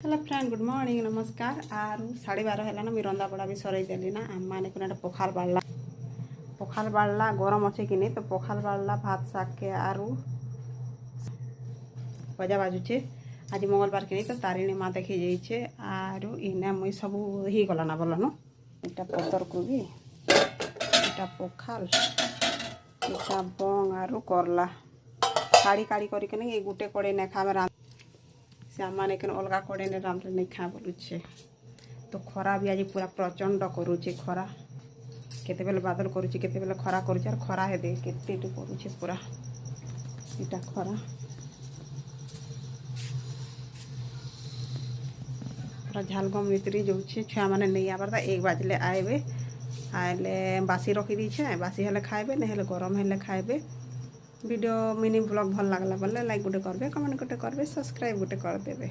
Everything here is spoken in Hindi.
हेलो फ्रेंड गुड मॉर्निंग नमस्कार आर 12:30 है ना मुझे रंधा बड़ा भी सरई देली ना आम्मा ने पखाल बाड़ला गरम अच्छे कि नहीं तो पखाल बाड़ला भात शाग के आरु भजा बाजुचे आज मंगलवार कि नहीं तो तारिणी माँ देखी जाइए आरु इने मुई सब ही गला ना बोलन इटा पतर कोबी इटा पखाल इटा बंग आरु करला काड़ी काड़ी करके नहीं गुटे कड़े ने खावे से आमाने के अलगा कड़े ने रांधले नहीं खा बोलुचे तो खरा भी आज पूरा प्रचंड करुचे खरा केते बेले बादल करुचे केते बेले खरा करुचे और खरा हे दे केते करुचे पूरा इटा खरा पूरा झालगम नीतरी जाऊे छुआ मैंने नहीं आबार 1 बजले आए आए बासी रखी दीछे बासी हेले खाइबे नहीं हेले गरम हेले खाइबे वीडियो मिनी ब्लॉग भल लगला बोले लाइक गोटे करबे कमेंट गोटे करबे सब्सक्राइब गोटे कर देबे।